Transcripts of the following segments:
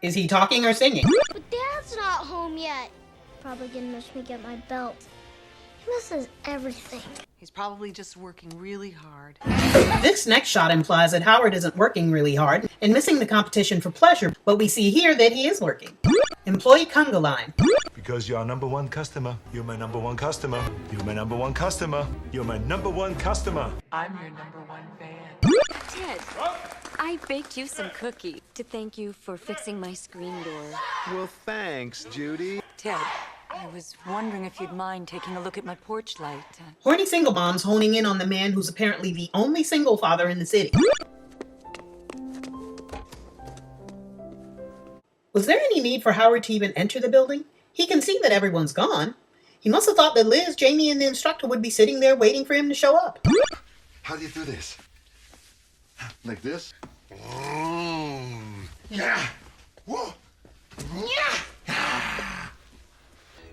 Is he talking or singing? But Dad's not home yet. Probably gonna miss me get my belt. He misses everything. He's probably just working really hard. This next shot implies that Howard isn't working really hard and missing the competition for pleasure, but we see here that he is working. Employee conga line. Because you're our number one customer. You're my number one customer. You're my number one customer. You're my number one customer. I'm your number one fan. Ted, I baked you some cookies to thank you for fixing my screen door. Well, thanks, Judy. Ted, I was wondering if you'd mind taking a look at my porch light. Horny single moms honing in on the man who's apparently the only single father in the city. Was there any need for Howard to even enter the building? He can see that everyone's gone. He must have thought that Liz, Jamie, and the instructor would be sitting there waiting for him to show up. How do you do this? Like this? Yeah. Whoa. Yeah.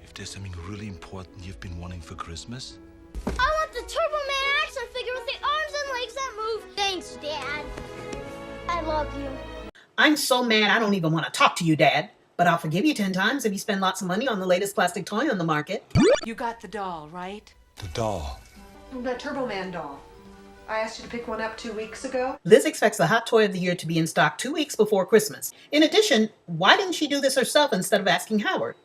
If there's something really important you've been wanting for Christmas. I want the Turbo Man action figure with the arms and legs that move. Thanks, Dad. I love you. I'm so mad I don't even want to talk to you, Dad. But I'll forgive you 10 times if you spend lots of money on the latest plastic toy on the market. You got the doll, right? The doll. The Turbo Man doll. I asked you to pick one up 2 weeks ago. Liz expects the hot toy of the year to be in stock 2 weeks before Christmas. In addition, why didn't she do this herself instead of asking Howard?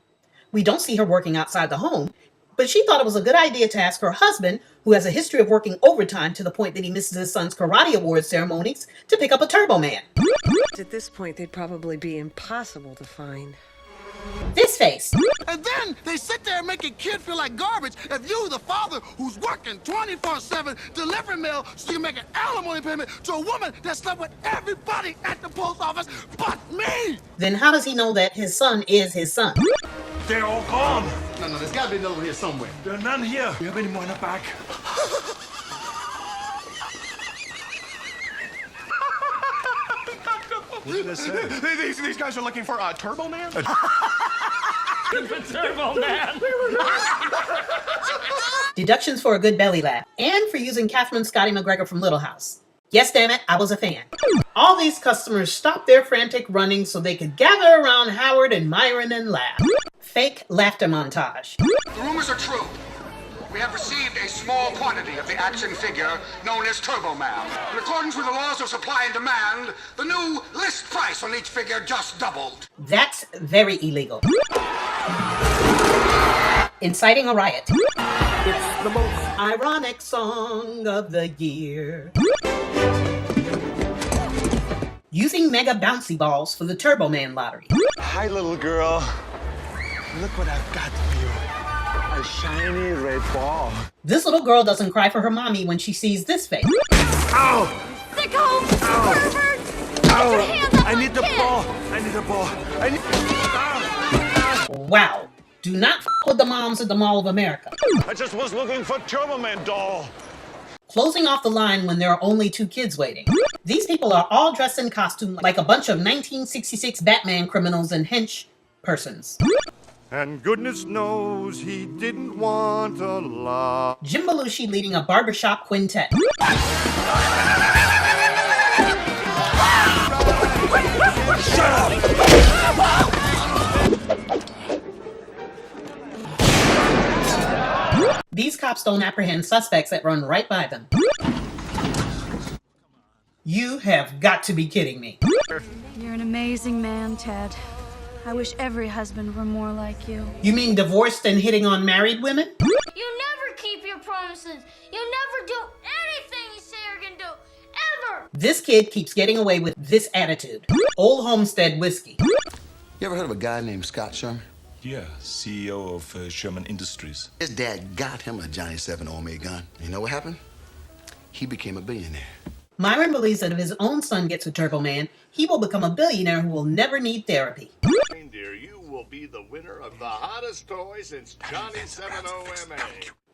We don't see her working outside the home, but she thought it was a good idea to ask her husband, who has a history of working overtime to the point that he misses his son's karate award ceremonies, to pick up a Turbo Man. At this point, they'd probably be impossible to find. This face. And then they sit there and make a kid feel like garbage if you, the father who's working 24/7, delivering mail so you can make an alimony payment to a woman that slept with everybody at the post office but me. Then how does he know that his son is his son? They're all gone. No, there's got to be another one here somewhere. There are none here. Do you have any more in the back? What did I say? These guys are looking for a Turbo Man? Turbo Man. Deductions for a good belly laugh, and for using Catherine Scotty McGregor from Little House. Yes, damn it, I was a fan. All these customers stopped their frantic running so they could gather around Howard and Myron and laugh. Fake laughter montage. The rumors are true. We have received a small quantity of the action figure known as Turbo Man. In accordance with the laws of supply and demand, the new list price on each figure just doubled. That's very illegal. Inciting a riot. It's the most ironic song of the year. Using mega bouncy balls for the Turbo Man lottery. Hi, little girl. Look what I've got for you. A shiny red ball. This little girl doesn't cry for her mommy when she sees this face. Ow! Sicko! Pervert! Ow! Get your hands off I my need the kid! ball. I need the ball. I need... Wow. Do not f with the moms at the Mall of America. I just was looking for Turbo Man doll. Closing off the line when there are only 2 kids waiting. These people are all dressed in costume like a bunch of 1966 Batman criminals and hench persons. And goodness knows he didn't want a lot. Jim Belushi leading a barbershop quintet. Shut up! These cops don't apprehend suspects that run right by them. You have got to be kidding me. You're an amazing man, Ted. I wish every husband were more like you. You mean divorced and hitting on married women? You never keep your promises. You never do anything you say you're gonna do. Ever! This kid keeps getting away with this attitude. Old Homestead whiskey. You ever heard of a guy named Scott Sherman? Yeah, CEO of Sherman Industries. His dad got him a Johnny 7 OMA gun. You know what happened? He became a billionaire. Myron believes that if his own son gets a Turbo Man, he will become a billionaire who will never need therapy. Reindeer, you will be the winner of the hottest toy since Johnny 7 OMA.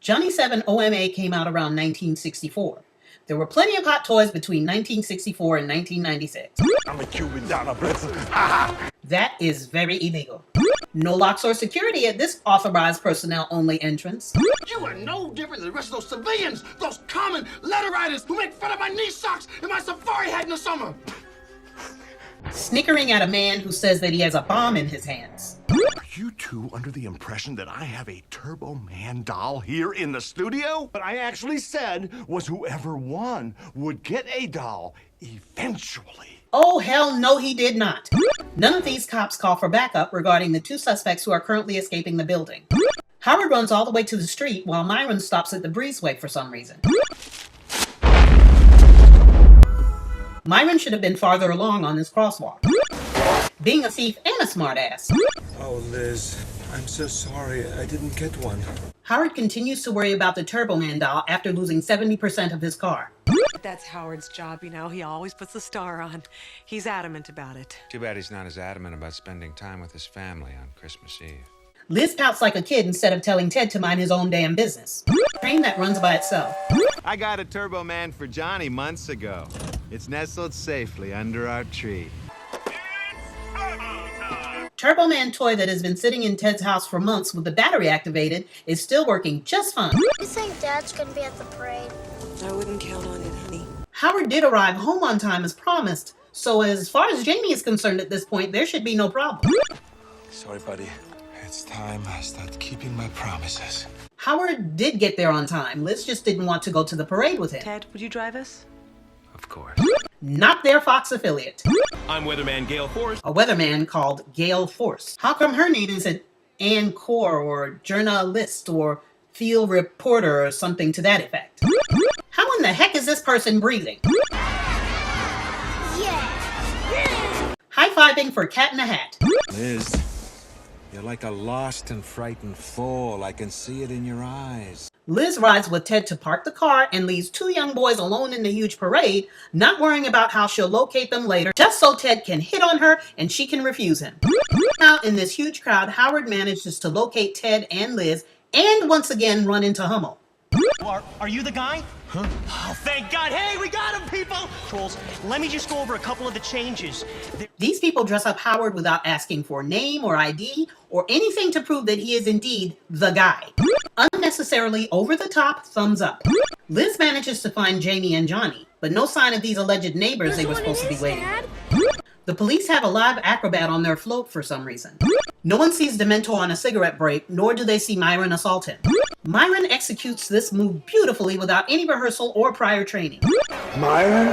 Johnny 7 OMA came out around 1964. There were plenty of hot toys between 1964 and 1996. I'm a Cuban Donna Blitzen. That is very illegal. No locks or security at this authorized personnel-only entrance. You are no different than the rest of those civilians, those common letter writers who make fun of my knee socks and my safari hat in the summer. snickering at a man who says that he has a bomb in his hands. Are you two under the impression that I have a Turbo Man doll here in the studio? What I actually said was whoever won would get a doll eventually. Oh, hell no, he did not. None of these cops call for backup regarding the two suspects who are currently escaping the building. Howard runs all the way to the street while Myron stops at the breezeway for some reason. Myron should have been farther along on this crosswalk, being a thief and a smartass. Oh, Liz, I'm so sorry. I didn't get one. Howard continues to worry about the Turbo Man doll after losing 70% of his car. That's Howard's job, you know. He always puts the star on. He's adamant about it. Too bad he's not as adamant about spending time with his family on Christmas Eve. Liz pouts like a kid instead of telling Ted to mind his own damn business. Train that runs by itself. I got a Turbo Man for Johnny months ago. It's nestled safely under our tree. Turbo Man toy that has been sitting in Ted's house for months with the battery activated is still working just fine. You think Dad's gonna be at the parade? I wouldn't count on it, honey. Howard did arrive home on time as promised, so as far as Jamie is concerned at this point, there should be no problem. Sorry, buddy. It's time I start keeping my promises. Howard did get there on time. Liz just didn't want to go to the parade with him. Ted, would you drive us? Of course. Not their Fox affiliate. I'm Weatherman Gale Force. A weatherman called Gale Force. How come her name isn't Ann Core or journalist or field reporter or something to that effect? How in the heck is this person breathing? Yeah. High-fiving for Cat in a Hat. Liz, you're like a lost and frightened fool. I can see it in your eyes. Liz rides with Ted to park the car and leaves two young boys alone in the huge parade, not worrying about how she'll locate them later, just so Ted can hit on her and she can refuse him. Now, in this huge crowd, Howard manages to locate Ted and Liz and once again run into Hummel. Are you the guy? Huh? Oh, thank God. Hey, we got him, people! Trolls, let me just go over a couple of the changes. These people dress up Howard without asking for name or ID or anything to prove that he is indeed the guy. Unnecessarily over-the-top thumbs up. Liz manages to find Jamie and Johnny, but no sign of these alleged neighbors they were supposed to be waiting. The police have a live acrobat on their float for some reason. No one sees Demento on a cigarette break, nor do they see Myron assault him. Myron executes this move beautifully without any rehearsal or prior training. Myron?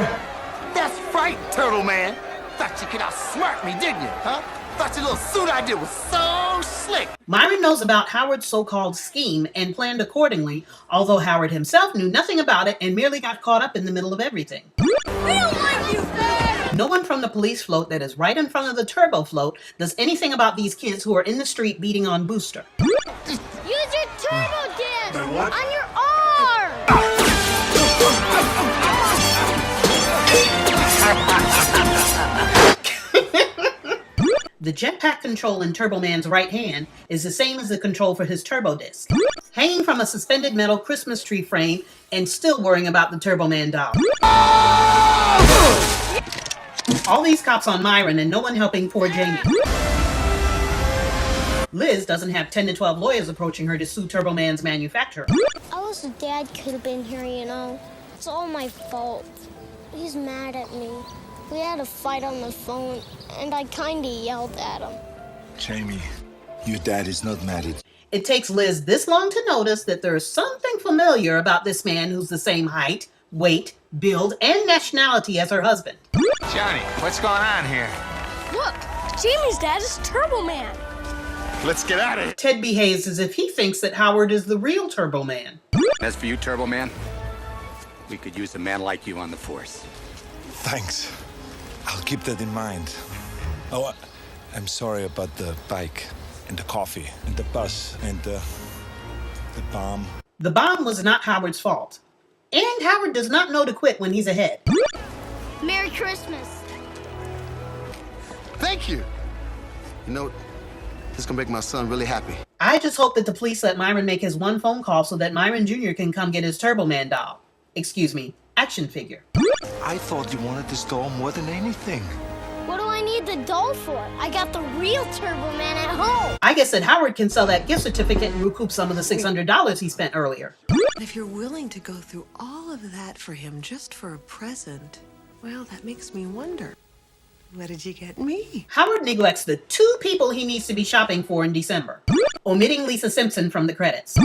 That's right, Turtle Man. Thought you could outsmart me, didn't you, huh? Thought your little suit idea was so slick. Myron knows about Howard's so-called scheme and planned accordingly, although Howard himself knew nothing about it and merely got caught up in the middle of everything. We don't like you, man! No one from the police float that is right in front of the turbo float does anything about these kids who are in the street beating on Booster. Use your turbo dance what? on your arm! The jetpack control in Turbo Man's right hand is the same as the control for his turbo disc, hanging from a suspended metal Christmas tree frame and still worrying about the Turbo Man doll. All these cops on Myron and no one helping poor Jamie. Liz doesn't have 10 to 12 lawyers approaching her to sue Turbo Man's manufacturer. I wish Dad could have been here, you know. It's all my fault. He's mad at me. We had a fight on the phone, and I kinda yelled at him. Jamie, your dad is not mad at you. It takes Liz this long to notice that there's something familiar about this man who's the same height, weight, build, and nationality as her husband. Johnny, what's going on here? Look, Jamie's dad is Turbo Man. Let's get at it. Ted behaves as if he thinks that Howard is the real Turbo Man. As for you, Turbo Man, we could use a man like you on the force. Thanks. I'll keep that in mind. Oh, I'm sorry about the bike and the coffee and the bus and the bomb. The bomb was not Howard's fault. And Howard does not know to quit when he's ahead. Merry Christmas. Thank you. You know, this is gonna make my son really happy. I just hope that the police let Myron make his one phone call so that Myron Jr. can come get his Turbo Man doll. Excuse me, action figure. I thought you wanted this doll more than anything. What do I need the doll for? I got the real Turbo Man at home. I guess that Howard can sell that gift certificate and recoup some of the $600 he spent earlier. If you're willing to go through all of that for him just for a present, well, that makes me wonder. What did you get me? Howard neglects the two people he needs to be shopping for in December, omitting Lisa Simpson from the credits.